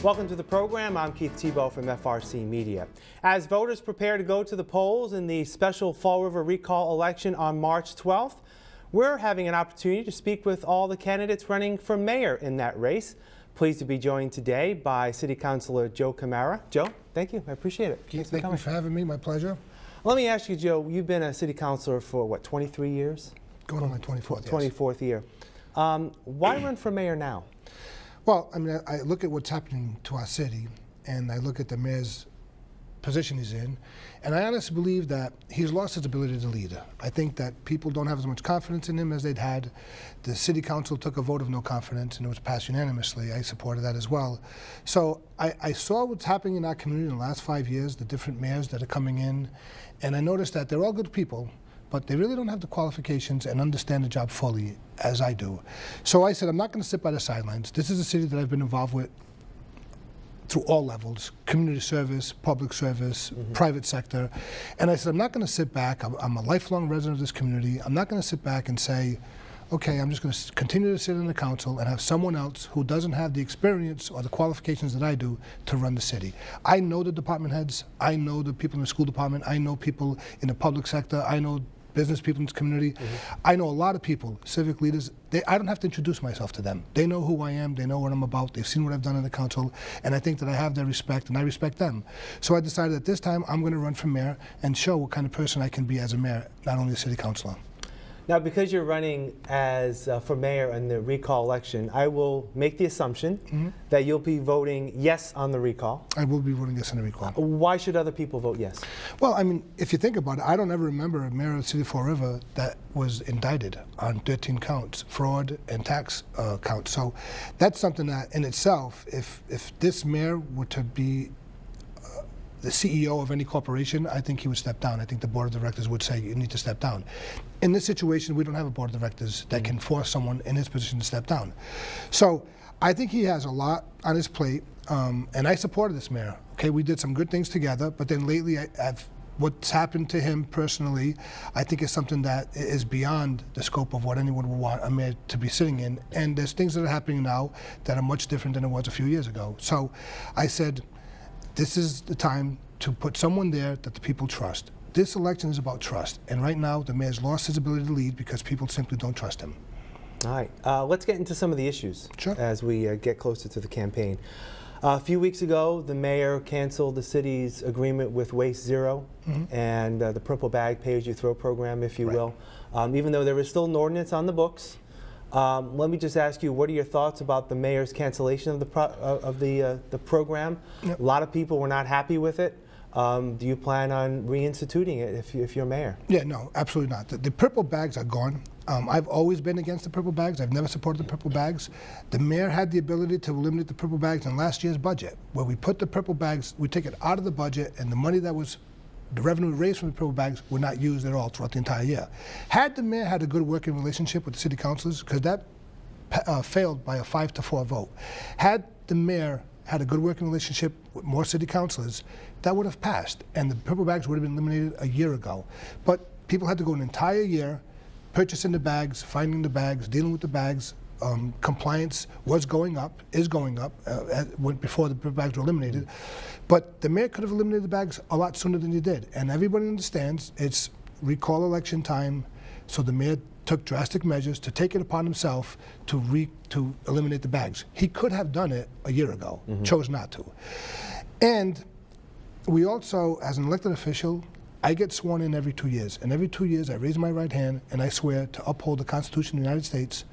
Welcome to the program. I'm Keith Tebow from FRC Media. As voters prepare to go to the polls in the special Fall River recall election on March 12th, we're having an opportunity to speak with all the candidates running for mayor in that race. Pleased to be joined today by City Councilor Joe Camara. Joe, thank you. I appreciate it. Keith, thank you for having me. My pleasure. Let me ask you, Joe, you've been a city councilor for, what, 23 years? Going on my 24th. 24th year. Why run for mayor now? Well, I mean, I look at what's happening to our city, and I look at the mayor's position he's in, and I honestly believe that he's lost his ability to lead. I think that people don't have as much confidence in him as they'd had. The city council took a vote of no confidence, and it was passed unanimously. I supported that as well. So I saw what's happening in our community in the last 5 years, the different mayors that are coming in, and I noticed that they're all good people, but they really don't have the qualifications and understand the job fully as I do. So I said, I'm not going to sit by the sidelines. This is a city that I've been involved with through all levels, community service, public service, private sector. And I said, I'm not going to sit back. I'm a lifelong resident of this community. I'm not going to sit back and say, okay, I'm just going to continue to sit in the council and have someone else who doesn't have the experience or the qualifications that I do to run the city. I know the department heads. I know the people in the school department. I know people in the public sector. I know business people in this community. I know a lot of people, civic leaders. I don't have to introduce myself to them. They know who I am. They know what I'm about. They've seen what I've done in the council, and I think that I have their respect, and I respect them. So I decided that this time I'm going to run for mayor and show what kind of person I can be as a mayor, not only a city councilor. Now, because you're running as for mayor in the recall election, I will make the assumption that you'll be voting yes on the recall. I will be voting yes on the recall. Why should other people vote yes? Well, I mean, if you think about it, I don't ever remember a mayor of the city of Fall River that was indicted on 13 counts, fraud and tax counts. So that's something that in itself, if this mayor were to be the CEO of any corporation, I think he would step down. I think the board of directors would say, you need to step down. In this situation, we don't have a board of directors that can force someone in his position to step down. So I think he has a lot on his plate, and I supported this mayor. Okay, we did some good things together, but then lately what's happened to him personally, I think is something that is beyond the scope of what anyone would want a mayor to be sitting in. And there's things that are happening now that are much different than it was a few years ago. So I said, this is the time to put someone there that the people trust. This election is about trust, and right now the mayor's lost his ability to lead because people simply don't trust him. All right, let's get into some of the issues as we get closer to the campaign. A few weeks ago, the mayor canceled the city's agreement with Waste Zero and the Purple Bag Pay-As-You-Throw program, if you will. Even though there is still an ordinance on the books, let me just ask you, what are your thoughts about the mayor's cancellation of the program? A lot of people were not happy with it. Do you plan on reinstituting it if you're mayor? Yeah, no, absolutely not. The purple bags are gone. I've always been against the purple bags. I've never supported the purple bags. The mayor had the ability to eliminate the purple bags in last year's budget, where we put the purple bags, we take it out of the budget, and the money that was the revenue raised from the purple bags were not used at all throughout the entire year. Had the mayor had a good working relationship with the city councilors, because that failed by a 5-4 vote. Had the mayor had a good working relationship with more city councilors, that would have passed, and the purple bags would have been eliminated a year ago. But people had to go an entire year purchasing the bags, finding the bags, dealing with the bags. Compliance was going up, is going up before the bags were eliminated. But the mayor could have eliminated the bags a lot sooner than he did. And everybody understands it's recall election time, so the mayor took drastic measures to take it upon himself to eliminate the bags. He could have done it a year ago, chose not to. And we also, as an elected official, I get sworn in every 2 years. And every 2 years I raise my right hand and I swear to uphold the Constitution of the United States,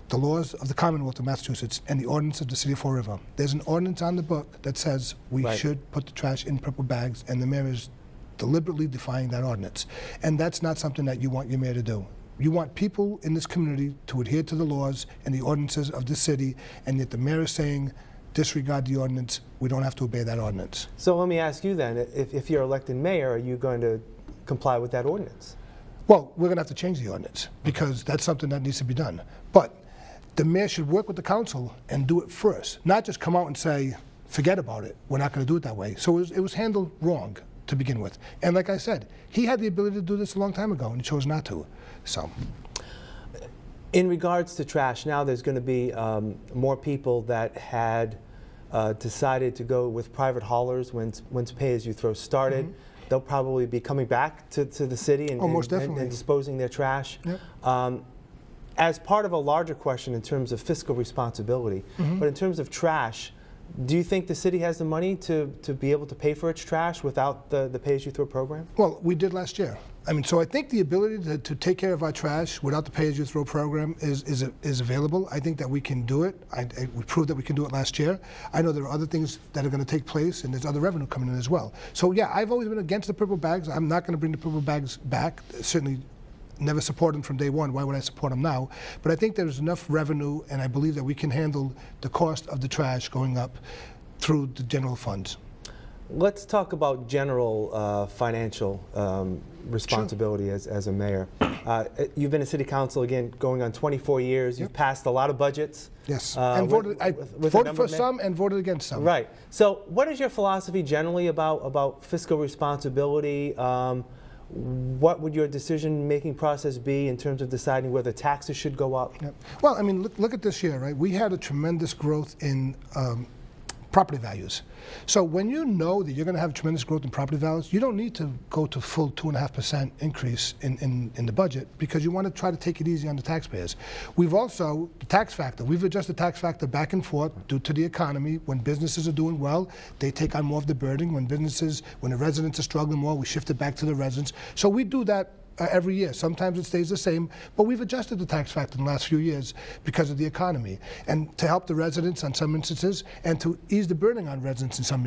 the laws of the Commonwealth of Massachusetts, and the ordinance of the city of Fall River. There's an ordinance on the book that says we should put the trash in purple bags, and the mayor is deliberately defying that ordinance. And that's not something that you want your mayor to do. You want people in this community to adhere to the laws and the ordinances of this city, and yet the mayor is saying, disregard the ordinance, we don't have to obey that ordinance. So let me ask you then, if you're elected mayor, are you going to comply with that ordinance? Well, we're going to have to change the ordinance, because that's something that needs to be done. But the mayor should work with the council and do it first, not just come out and say, forget about it, we're not going to do it that way. So it was handled wrong to begin with. And like I said, he had the ability to do this a long time ago, and he chose not to. So, in regards to trash, now there's going to be more people that had decided to go with private haulers once pay-as-you-throw started. They'll probably be coming back to the city and, most and definitely. disposing their trash. Yep. As part of a larger question in terms of fiscal responsibility, but in terms of trash, do you think the city has the money to be able to pay for its trash without the pay-as-you-throw program? Well, we did last year. I mean, so I think the ability to take care of our trash without the pay-as-you-throw program is available. I think that we can do it. We proved that we can do it last year. I know there are other things that are going to take place, and there's other revenue coming in as well. So yeah, I've always been against the purple bags. I'm not going to bring the purple bags back. Certainly never support them from day one. Why would I support them now? But I think there's enough revenue, and I believe that we can handle the cost of the trash going up through the general funds. Let's talk about general financial responsibility as a mayor. You've been a city council, again, going on 24 years. You've passed a lot of budgets. Yes, and I voted for some and voted against some. Right. So what is your philosophy generally about fiscal responsibility? What would your decision-making process be in terms of deciding whether taxes should go up? Yep. Well, I mean, look at this year, right? We had a tremendous growth in property values. So when you know that you're going to have tremendous growth in property values, you don't need to go to full 2.5% increase in the budget, because you want to try to take it easy on the taxpayers. We've also, the tax factor, we've adjusted the tax factor back and forth due to the economy. When businesses are doing well, they take on more of the burden. When the residents are struggling more, we shift it back to the residents. So we do that every year. Sometimes it stays the same, but we've adjusted the tax factor in the last few years because of the economy, and to help the residents on some instances, and to ease the burden on residents in some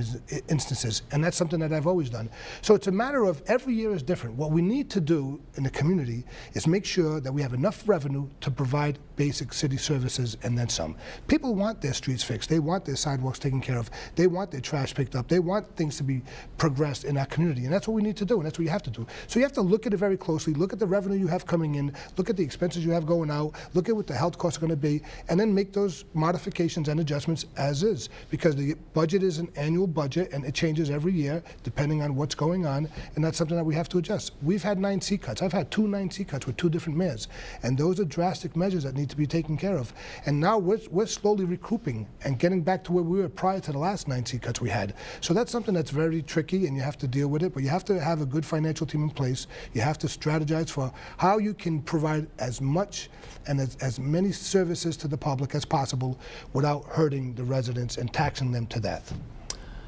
instances. And that's something that I've always done. So it's a matter of every year is different. What we need to do in the community is make sure that we have enough revenue to provide basic city services and then some. People want their streets fixed. They want their sidewalks taken care of. They want their trash picked up. They want things to be progressed in our community, and that's what we need to do, and that's what you have to do. So you have to look at it very closely. Look at the revenue you have coming in, look at the expenses you have going out, look at what the health costs are going to be, and then make those modifications and adjustments as is, because the budget is an annual budget and it changes every year depending on what's going on, and that's something that we have to adjust. We've had 9 seat cuts. I've had 2 9-seat cuts with 2 different mayors, and those are drastic measures that need to be taken care of. And now we're slowly recouping and getting back to where we were prior to the last 9 seat cuts we had. So that's something that's very tricky, and you have to deal with it, but you have to have a good financial team in place. You have to strategize for how you can provide as much and as many services to the public as possible without hurting the residents and taxing them to death.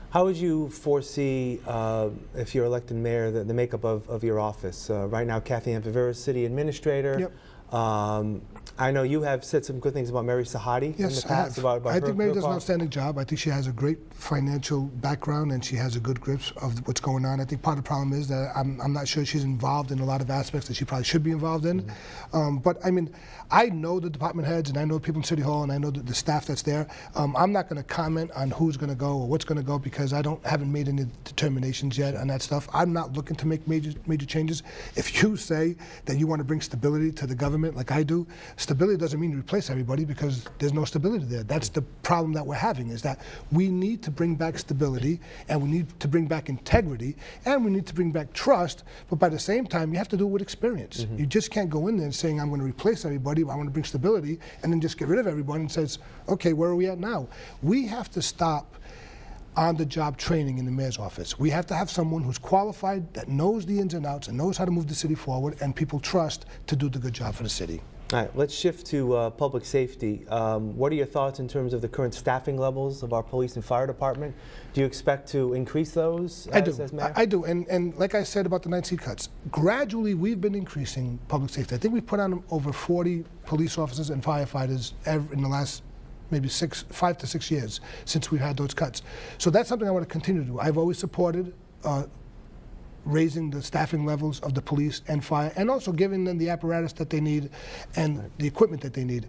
How would you foresee, if you're elected mayor, the makeup of your office? Right now, Kathy Ann Favera, city administrator. Yep. I know you have said some good things about Mary Sahadi in the past. I think Mary does an outstanding job. I think she has a great financial background, and she has a good grip of what's going on. I think part of the problem is that I'm not sure she's involved in a lot of aspects that she probably should be involved in. But I mean, I know the department heads, and I know people in City Hall, and I know the staff that's there. I'm not going to comment on who's going to go or what's going to go, because I haven't made any determinations yet on that stuff. I'm not looking to make major changes. If you say that you want to bring stability to the government like I do, stability doesn't mean replace everybody, because there's no stability there. That's the problem that we're having, is that we need to bring back stability, and we need to bring back integrity, and we need to bring back trust, but by the same time, you have to do it with experience. You just can't go in there and saying, I'm going to replace everybody, I want to bring stability, and then just get rid of everyone and says, okay, where are we at now? We have to stop on-the-job training in the mayor's office. We have to have someone who's qualified, that knows the ins and outs, and knows how to move the city forward, and people trust to do the good job for the city. All right, let's shift to public safety. What are your thoughts in terms of the current staffing levels of our police and fire department? Do you expect to increase those as mayor? I do, and like I said about the 9 seat cuts, gradually we've been increasing public safety. I think we've put on over 40 police officers and firefighters in the last maybe 5 to 6 years since we've had those cuts. So that's something I want to continue to do. I've always supported raising the staffing levels of the police and fire, and also giving them the apparatus that they need and the equipment that they need.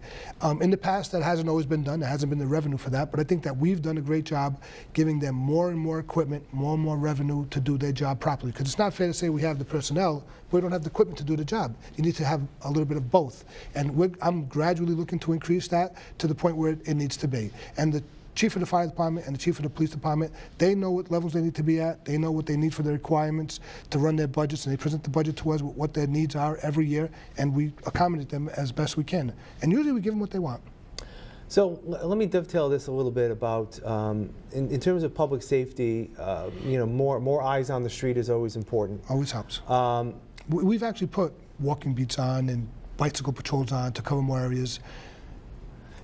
In the past, that hasn't always been done. There hasn't been the revenue for that, but I think that we've done a great job giving them more and more equipment, more and more revenue to do their job properly. Because it's not fair to say we have the personnel, but we don't have the equipment to do the job. You need to have a little bit of both. And I'm gradually looking to increase that to the point where it needs to be. And the chief of the fire department and the chief of the police department, they know what levels they need to be at. They know what they need for their requirements to run their budgets, and they present the budget to us with what their needs are every year, and we accommodate them as best we can. And usually we give them what they want. So let me dovetail this a little bit about, in terms of public safety, more eyes on the street is always important. Always helps. We've actually put walking beats on and bicycle patrols on to cover more areas.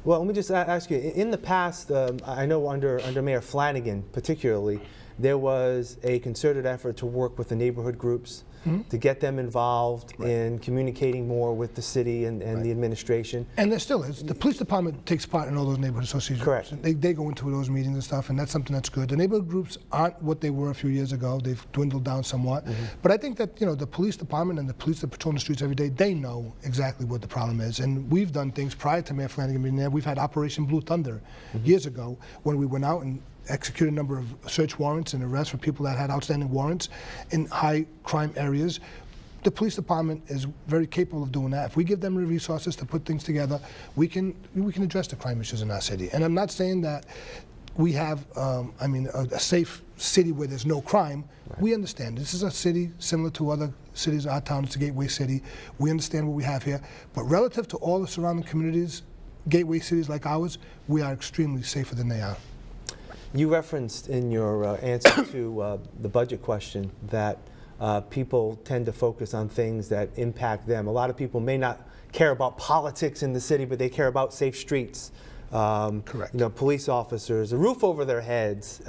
Well, let me just ask you, in the past, I know under Mayor Flanagan particularly, there was a concerted effort to work with the neighborhood groups, to get them involved in communicating more with the city and the administration. And there still is. The police department takes part in all those neighborhood associations. Correct. They go into those meetings and stuff, and that's something that's good. The neighborhood groups aren't what they were a few years ago. They've dwindled down somewhat. But I think that the police department and the police that patrol the streets every day, they know exactly what the problem is. And we've done things prior to Mayor Flanagan being there. We've had Operation Blue Thunder years ago when we went out and executed a number of search warrants and arrests for people that had outstanding warrants in high crime areas. The police department is very capable of doing that. If we give them the resources to put things together, we can address the crime issues in our city. And I'm not saying that we have, a safe city where there's no crime. Right. We understand this is a city similar to other cities. Our town is a gateway city. We understand what we have here. But relative to all the surrounding communities, gateway cities like ours, we are extremely safer than they are. You referenced in your answer to the budget question that people tend to focus on things that impact them. A lot of people may not care about politics in the city, but they care about safe streets. Correct. Police officers, a roof over their heads,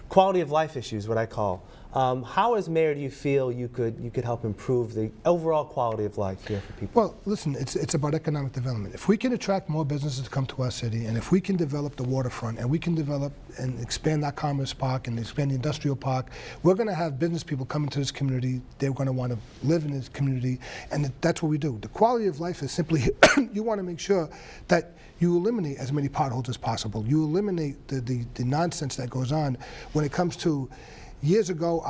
quality of life issues, what I call. How, as mayor, do you feel you could help improve the overall quality of life here for people? Well, listen, it's about economic development. If we can attract more businesses to come to our city, and if we can develop the waterfront, and we can develop and expand our commerce park and expand the industrial park, we're going to have business people come into this community. They're going to want to live in this community, and that's what we do. The quality of life is simply you want to make sure that you eliminate as many potholes as possible. You eliminate the nonsense that goes on when it comes to. Years ago,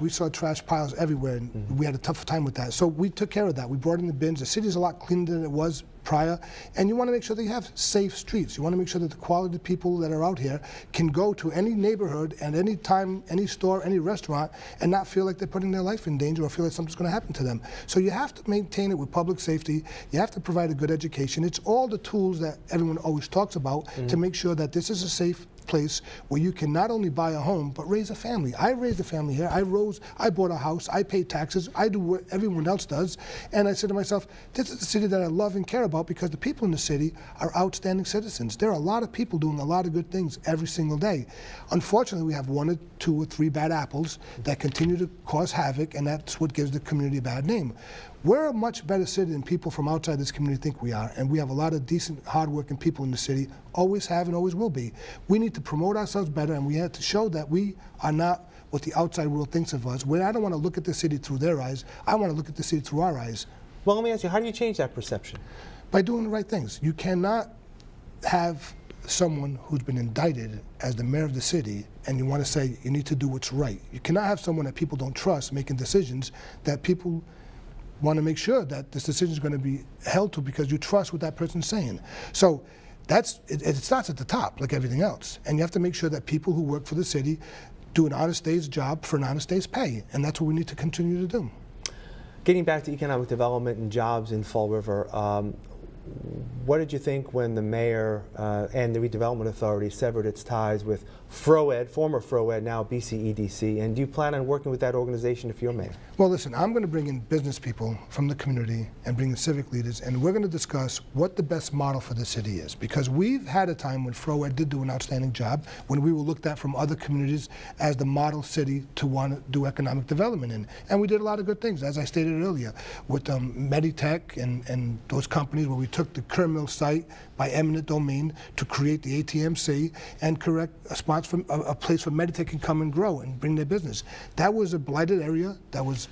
we saw trash piles everywhere, and we had a tough time with that. So we took care of that. We brought in the bins. The city's a lot cleaner than it was prior, and you want to make sure that you have safe streets. You want to make sure that the quality people that are out here can go to any neighborhood at any time, any store, any restaurant, and not feel like they're putting their life in danger or feel like something's going to happen to them. So you have to maintain it with public safety. You have to provide a good education. It's all the tools that everyone always talks about to make sure that this is a safe place where you can not only buy a home but raise a family. I raised a family here. I bought a house. I pay taxes. I do what everyone else does. And I said to myself, this is the city that I love and care about because the people in the city are outstanding citizens. There are a lot of people doing a lot of good things every single day. Unfortunately, we have 1 or 2 or 3 bad apples that continue to cause havoc, and that's what gives the community a bad name. We're a much better city than people from outside this community think we are, and we have a lot of decent, hardworking people in the city, always have and always will be. We need to promote ourselves better, and we have to show that we are not what the outside world thinks of us. I don't want to look at the city through their eyes. I want to look at the city through our eyes. Well, let me ask you, how do you change that perception? By doing the right things. You cannot have someone who's been indicted as the mayor of the city and you want to say you need to do what's right. You cannot have someone that people don't trust making decisions that people want to make sure that this decision is going to be held to because you trust what that person's saying. So it starts at the top like everything else. And you have to make sure that people who work for the city do an honest day's job for an honest day's pay. And that's what we need to continue to do. Getting back to economic development and jobs in Fall River, what did you think when the mayor and the redevelopment authority severed its ties with FROED, former FROED, now BCEDC, and do you plan on working with that organization if you're mayor? Well, listen, I'm going to bring in business people from the community and bring in civic leaders, and we're going to discuss what the best model for the city is, because we've had a time when FROED did do an outstanding job, when we were looked at from other communities as the model city to want to do economic development in. And we did a lot of good things, as I stated earlier, with Meditech and those companies where we took the Kerr site by eminent domain to create the ATMC and correct a place for Meditech can come and grow and bring their business. That was a blighted area that was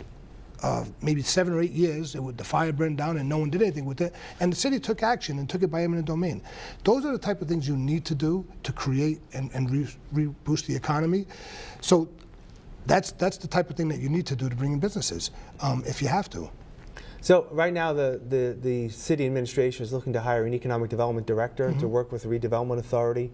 maybe 7 or 8 years. The fire burned down and no one did anything with it. And the city took action and took it by eminent domain. Those are the type of things you need to do to create and reboost the economy. So that's the type of thing that you need to do to bring in businesses if you have to. So right now the city administration is looking to hire an economic development director to work with the redevelopment authority.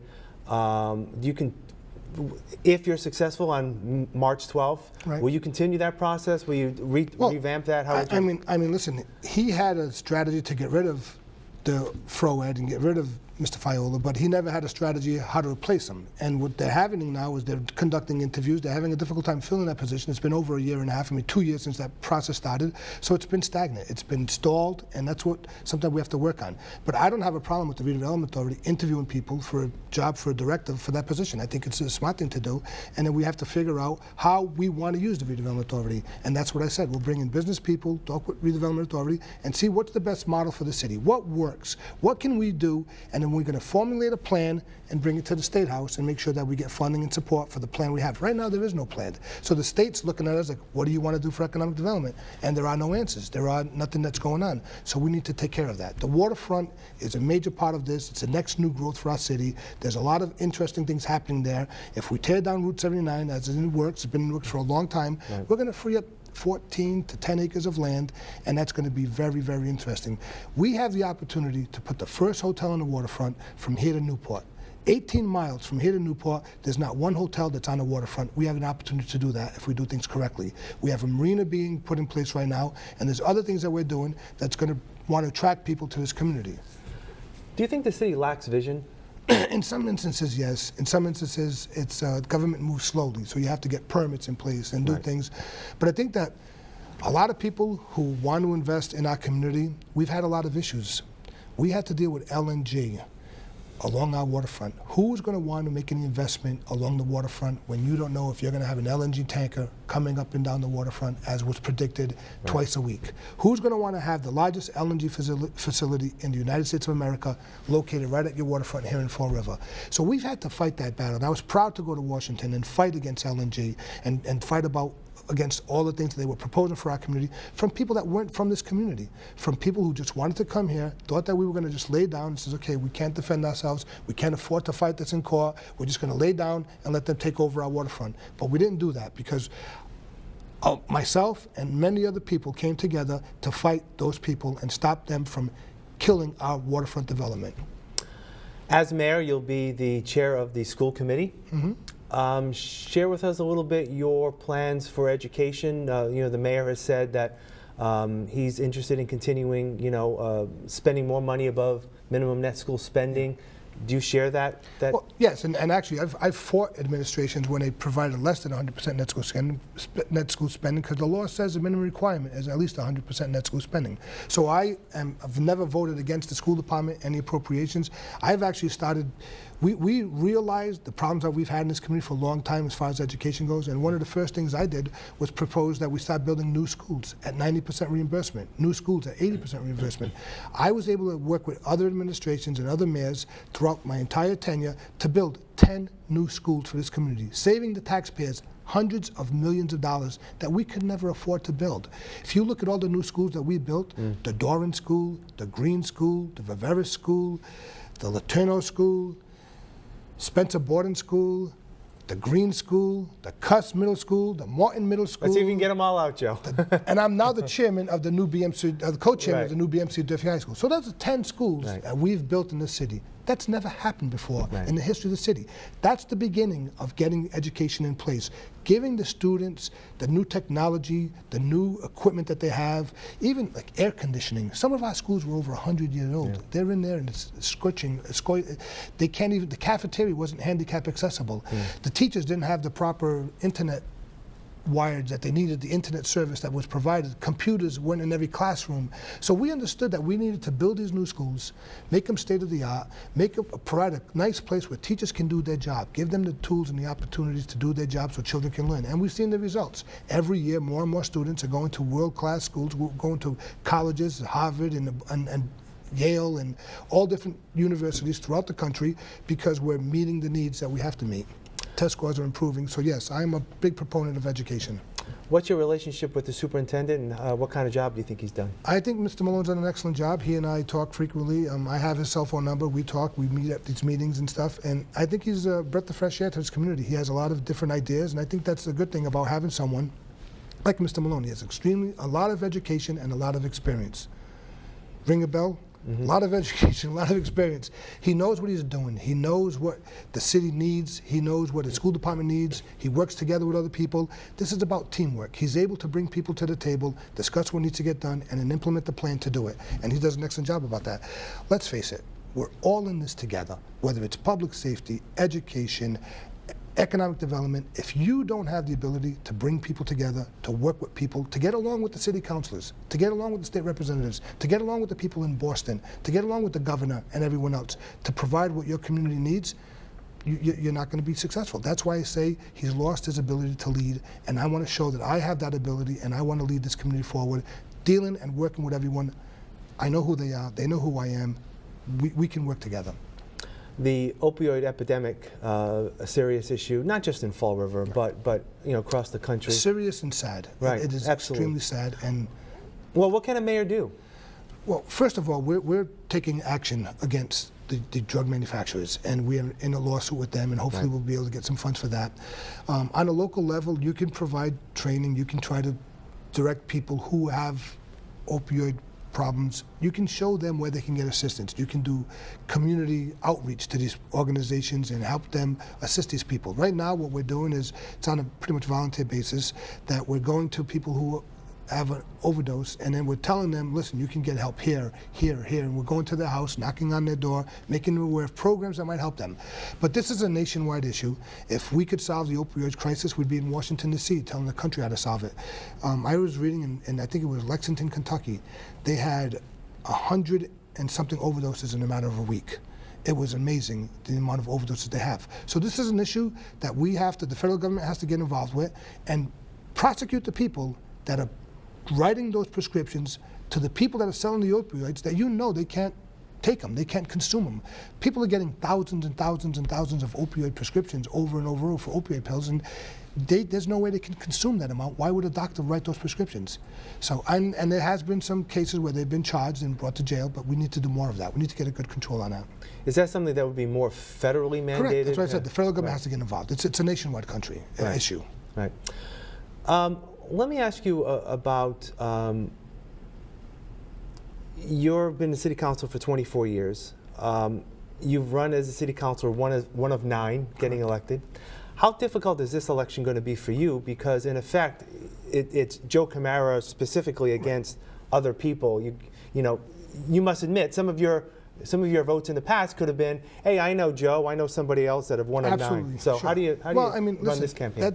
If you're successful on March 12th, right, will you continue that process? Will you revamp that? How would you? Listen, he had a strategy to get rid of the FROED and get rid of Mr. Fiola, but he never had a strategy how to replace him. And what they're having now is they're conducting interviews. They're having a difficult time filling that position. It's been over a year and a half, 2 years since that process started. So it's been stagnant. It's been stalled, and that's what something we have to work on. But I don't have a problem with the redevelopment authority interviewing people for a job for a director for that position. I think it's a smart thing to do, and then we have to figure out how we want to use the redevelopment authority. And that's what I said. We'll bring in business people, talk with redevelopment authority, and see what's the best model for the city. What works? What can we do? And then we're going to formulate a plan and bring it to the State House and make sure that we get funding and support for the plan we have. Right now, there is no plan. So the state's looking at us like, what do you want to do for economic development? And there are no answers. There are nothing that's going on. So we need to take care of that. The waterfront is a major part of this. It's the next new growth for our city. There's a lot of interesting things happening there. If we tear down Route 79, as it's in the works, it's been in the works for a long time, we're going to free up 14 to 10 acres of land, and that's going to be very, very interesting. We have the opportunity to put the first hotel on the waterfront from here to Newport. 18 miles from here to Newport, there's not one hotel that's on the waterfront. We have an opportunity to do that if we do things correctly. We have a marina being put in place right now, and there's other things that we're doing that's going to want to attract people to this community. Do you think the city lacks vision? In some instances, yes. In some instances, it's government moves slowly, so you have to get permits in place and do things. But I think that a lot of people who want to invest in our community, we've had a lot of issues. We had to deal with LNG along our waterfront. Who's going to want to make any investment along the waterfront when you don't know if you're going to have an LNG tanker coming up and down the waterfront as was predicted twice a week? Who's going to want to have the largest LNG facility in the United States of America located right at your waterfront here in Fall River? So we've had to fight that battle. And I was proud to go to Washington and fight against LNG and fight against all the things that they were proposing for our community from people that weren't from this community, from people who just wanted to come here, thought that we were going to just lay down and says, okay, we can't defend ourselves, we can't afford to fight this in court, we're just going to lay down and let them take over our waterfront. But we didn't do that because myself and many other people came together to fight those people and stop them from killing our waterfront development. As mayor, you'll be the chair of the school committee. Share with us a little bit your plans for education. The mayor has said that he's interested in continuing, spending more money above minimum net school spending. Do you share that? Well, yes, and actually, I've fought administrations when they provided less than 100% net school spending because the law says the minimum requirement is at least 100% net school spending. So I've never voted against the school department, any appropriations. I've actually started. We realized the problems that we've had in this community for a long time as far as education goes, and one of the first things I did was propose that we start building new schools at 90% reimbursement, new schools at 80% reimbursement. I was able to work with other administrations and other mayors throughout my entire tenure to build 10 new schools for this community, saving the taxpayers hundreds of millions of dollars that we could never afford to build. If you look at all the new schools that we built, the Doran School, the Green School, the Viveris School, the Laterno School, Spencer Borden School, the Green School, the Cuss Middle School, the Martin Middle School. Let's see if we can get them all out, Joe. And I'm now the chairman of the new BMC, the co-chairman of the new BMC Durfee High School. So those are 10 schools that we've built in this city. That's never happened before in the history of the city. That's the beginning of getting education in place, giving the students the new technology, the new equipment that they have, even like air conditioning. Some of our schools were over 100 years old. They're in there and it's scorching. They can't even, the cafeteria wasn't handicap accessible. The teachers didn't have the proper internet wired that they needed, the internet service that was provided. Computers weren't in every classroom. So we understood that we needed to build these new schools, make them state-of-the-art, provide a nice place where teachers can do their job, give them the tools and the opportunities to do their job so children can learn. And we've seen the results. Every year, more and more students are going to world-class schools, going to colleges, Harvard and Yale and all different universities throughout the country because we're meeting the needs that we have to meet. Test scores are improving, so yes, I'm a big proponent of education. What's your relationship with the superintendent, and what kind of job do you think he's done? I think Mr. Malone's done an excellent job. He and I talk frequently. I have his cell phone number. We talk. We meet at these meetings and stuff. And I think he's a breath of fresh air to his community. He has a lot of different ideas, and I think that's a good thing about having someone like Mr. Malone. He has a lot of education and a lot of experience. Ring a bell? A lot of education, a lot of experience. He knows what he's doing. He knows what the city needs. He knows what the school department needs. He works together with other people. This is about teamwork. He's able to bring people to the table, discuss what needs to get done, and then implement the plan to do it. And he does an excellent job about that. Let's face it, we're all in this together, whether it's public safety, education, economic development. If you don't have the ability to bring people together, to work with people, to get along with the city councilors, to get along with the state representatives, to get along with the people in Boston, to get along with the governor and everyone else, to provide what your community needs, you're not going to be successful. That's why I say he's lost his ability to lead, and I want to show that I have that ability, and I want to lead this community forward, dealing and working with everyone. I know who they are. They know who I am. We can work together. The opioid epidemic, a serious issue, not just in Fall River, but across the country. Serious and sad. Right. It is Absolutely. extremely sad. And well, what can a mayor do? well, first of all, we're taking action against the drug manufacturers, and we're in a lawsuit with them, and hopefully we'll be able to get some funds for that. On a local level, you can provide training. You can try to direct people who have opioid problems. You can show them where they can get assistance. You can do community outreach to these organizations and help them assist these people. Right now, what we're doing is, it's on a pretty much volunteer basis, that we're going to people who have an overdose, and then we're telling them, listen, you can get help here, here, here, and we're going to their house, knocking on their door, making them aware of programs that might help them. But this is a nationwide issue. If we could solve the opioid crisis, we'd be in Washington, D.C., telling the country how to solve it. I was reading, in I think it was Lexington, Kentucky, they had 100 and something overdoses in a matter of a week. It was amazing, the amount of overdoses they have. So this is an issue that the federal government has to get involved with and prosecute the people that are writing those prescriptions to the people that are selling the opioids that they can't take them, they can't consume them. People are getting thousands and thousands and thousands of opioid prescriptions over and over for opioid pills, and there's no way they can consume that amount. Why would a doctor write those prescriptions? So, and there has been some cases where they've been charged and brought to jail, but we need to do more of that. We need to get a good control on that. Is that something that would be more federally mandated? Correct. That's what I said. The federal government has to get involved. It's a nationwide issue. Right. Let me ask you about, you've been the city council for 24 years. You've run as a city councilor, one of 9 getting elected. How difficult is this election going to be for you? Because in effect, it's Joe Camara specifically against other people. You must admit some of your votes in the past could have been, hey, I know Joe, I know somebody else that have one of 9. So sure. how do you run listen, this campaign?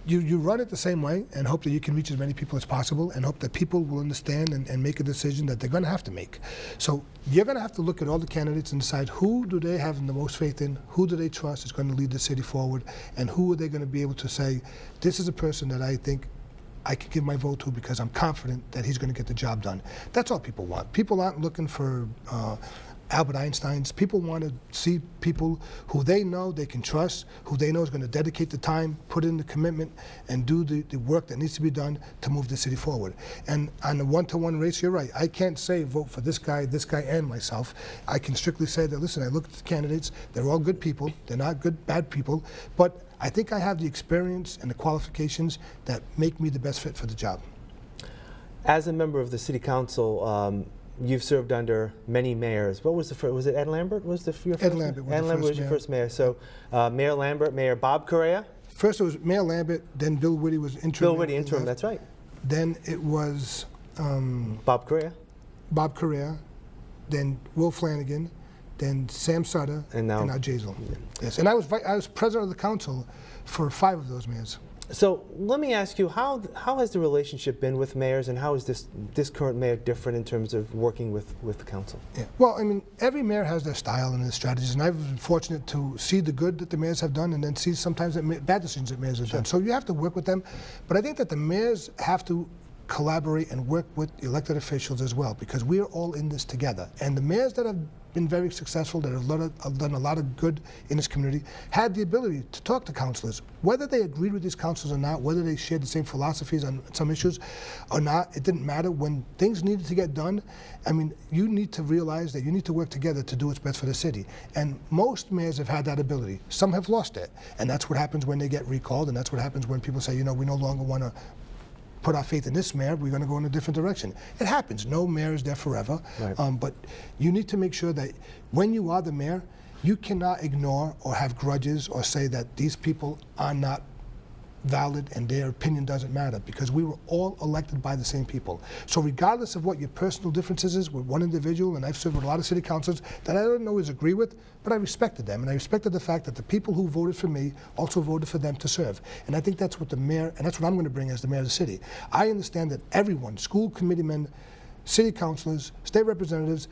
You run it the same way and hope that you can reach as many people as possible and hope that people will understand and make a decision that they're going to have to make. So you're going to have to look at all the candidates and decide who do they have the most faith in, who do they trust is going to lead the city forward, and who are they going to be able to say, this is a person that I think I can give my vote to because I'm confident that he's going to get the job done. That's all people want. People aren't looking for Albert Einsteins. People want to see people who they know they can trust, who they know is going to dedicate the time, put in the commitment, and do the work that needs to be done to move the city forward. And on the one-to-one race, you're right. I can't say vote for this guy, and myself. I can strictly say that, listen, I look at the candidates, they're all good people, they're not good, bad people, but I think I have the experience and the qualifications that make me the best fit for the job. As a member of the city council, you've served under many mayors. What was the first? Was it Ed Lambert? Was your first? Ed Lambert was your first mayor. So Mayor Lambert, Mayor Bob Correa. First it was Mayor Lambert. Then Bill Whitty was interim. Bill Whitty interim. That's right. Then it was Bob Correa. Bob Correa. Then Will Flanagan. Then Sam Sutter. And now Jazel. Yeah. Yes. And I was president of the council for 5 of those mayors. So let me ask you, how has the relationship been with mayors, and how is this current mayor different in terms of working with the council? Yeah. Well, I mean, every mayor has their style and their strategies, and I've been fortunate to see the good that the mayors have done and then see sometimes bad decisions that mayors have done. So you have to work with them, but I think that the mayors have to collaborate and work with elected officials as well, because we are all in this together. And the mayors that have been very successful, that have done a lot of good in this community, had the ability to talk to councilors. Whether they agreed with these councilors or not, whether they shared the same philosophies on some issues or not, it didn't matter. When things needed to get done, I mean, you need to realize that you need to work together to do what's best for the city. And most mayors have had that ability. Some have lost it. And that's what happens when they get recalled, and that's what happens when people say, we no longer want to put our faith in this mayor, we're going to go in a different direction. It happens. No mayor is there forever. Right. But you need to make sure that when you are the mayor, you cannot ignore or have grudges or say that these people are not valid and their opinion doesn't matter, because we were all elected by the same people. So regardless of what your personal differences is with one individual, and I've served with a lot of city councilors that I don't always agree with, but I respected them, and I respected the fact that the people who voted for me also voted for them to serve. And I think that's what the mayor, and that's what I'm going to bring as the mayor of the city. I understand that everyone, school committeemen, city councilors, state representatives,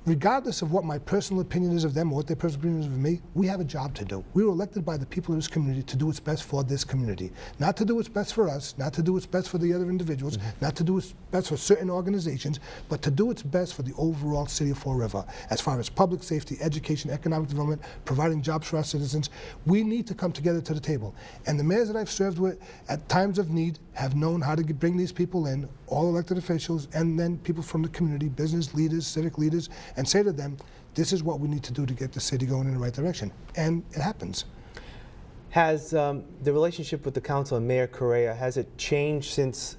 regardless of what my personal opinion is of them or what their personal opinion is of me, we have a job to do. We were elected by the people of this community to do what's best for this community. Not to do what's best for us, not to do what's best for the other individuals, not to do what's best for certain organizations, but to do what's best for the overall city of Fall River. As far as public safety, education, economic development, providing jobs for our citizens, we need to come together to the table. And the mayors that I've served with at times of need have known how to bring these people in, all elected officials, and then people from the community, business leaders, civic leaders, and say to them, this is what we need to do to get the city going in the right direction. And it happens. Has the relationship with the council and Mayor Correa, has it changed since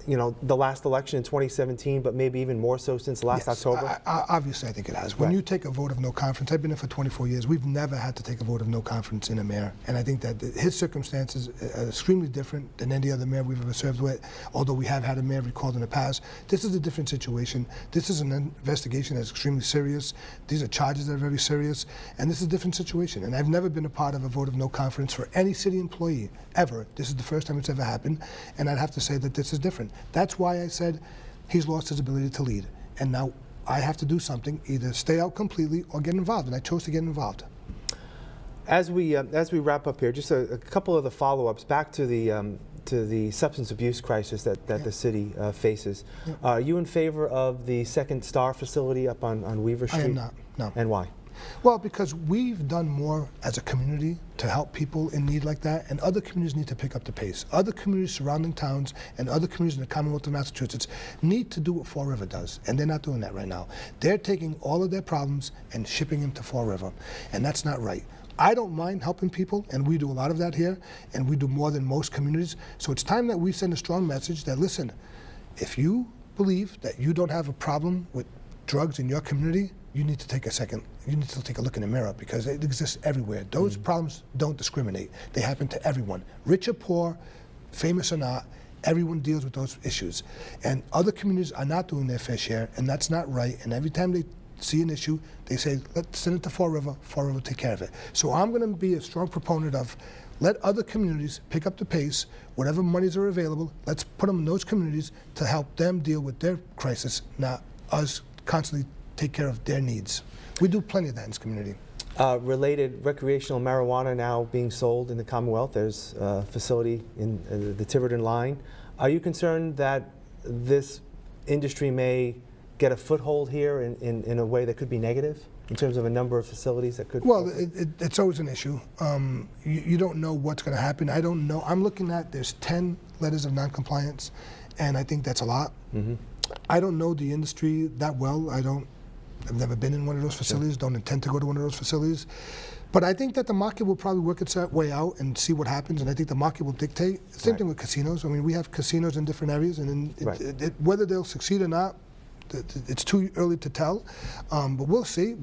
the last election in 2017, but maybe even more so since last October? Obviously, I think it has. When you take a vote of no confidence, I've been here for 24 years, we've never had to take a vote of no confidence in a mayor. And I think that his circumstances are extremely different than any other mayor we've ever served with, although we have had a mayor recalled in the past. This is a different situation. This is an investigation that's extremely serious. These are charges that are very serious. And this is a different situation. And I've never been a part of a vote of no confidence for any city employee, ever. This is the first time it's ever happened. And I'd have to say that this is different. That's why I said he's lost his ability to lead. And now I have to do something, either stay out completely or get involved. And I chose to get involved. As we wrap up here, just a couple of the follow-ups back to the substance abuse crisis that the city faces. Yeah. Are you in favor of the second STAR facility up on Weaver Street? I am not, no. And why? Well, because we've done more as a community to help people in need like that, and other communities need to pick up the pace. Other communities, surrounding towns, and other communities in the Commonwealth of Massachusetts need to do what Fall River does, and they're not doing that right now. They're taking all of their problems and shipping them to Fall River, and that's not right. I don't mind helping people, and we do a lot of that here, and we do more than most communities. So it's time that we send a strong message that, listen, if you believe that you don't have a problem with drugs in your community, you need to take a look in the mirror, because it exists everywhere. Those problems don't discriminate. They happen to everyone. Rich or poor, famous or not, everyone deals with those issues. And other communities are not doing their fair share, and that's not right. And every time they see an issue, they say, let's send it to Fall River will take care of it. So I'm going to be a strong proponent of let other communities pick up the pace. Whatever monies are available, let's put them in those communities to help them deal with their crisis, not us constantly take care of their needs. We do plenty of that in this community. Related, recreational marijuana now being sold in the Commonwealth. There's a facility in the Tiverton line. Are you concerned that this industry may get a foothold here in a way that could be negative in terms of a number of facilities that could? Well, it's always an issue. You don't know what's going to happen. I don't know. I'm looking at, there's 10 letters of noncompliance, and I think that's a lot. Mm-hmm. I don't know the industry that well. I've never been in one of those facilities, don't intend to go to one of those facilities. But I think that the market will probably work its way out and see what happens, and I think the market will dictate. Same thing with casinos. I mean, we have casinos in different areas, and whether they'll succeed or not, it's too early to tell. But we'll see.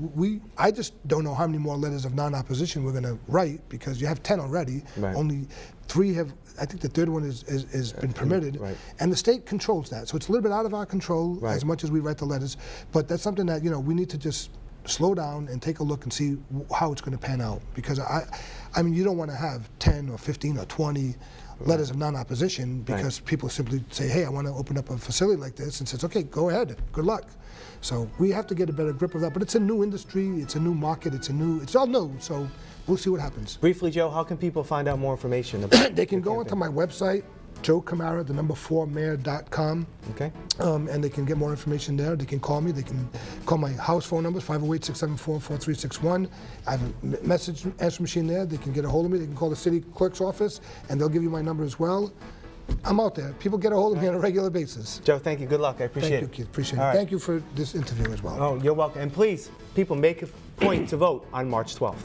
I just don't know how many more letters of non-opposition we're going to write, because you have 10 already. Right. Only 3 have. I think the third one has been permitted, and the state controls that. So it's a little bit out of our control as much as we write the letters. But that's something that we need to just slow down and take a look and see how it's going to pan out. Because I mean, you don't want to have 10 or 15 or 20 letters of non-opposition because people simply say, hey, I want to open up a facility like this, and says, okay, go ahead, good luck. So we have to get a better grip of that. But it's a new industry, it's a new market, it's all new. So we'll see what happens. Briefly, Joe, how can people find out more information about They can go onto my website, Joe Camara, 4mayor.com. Okay. And they can get more information there. They can call me. They can call my house phone number, 508-674-4361. I have a message answer machine there. They can get a hold of me. They can call the city clerk's office, and they'll give you my number as well. I'm out there. People get a hold of me on a regular basis. Joe, thank you. Good luck. I appreciate it. Thank you, Keith. Appreciate it. Thank you for this interview as well. Oh, you're welcome. And please, people, make a point to vote on March 12th.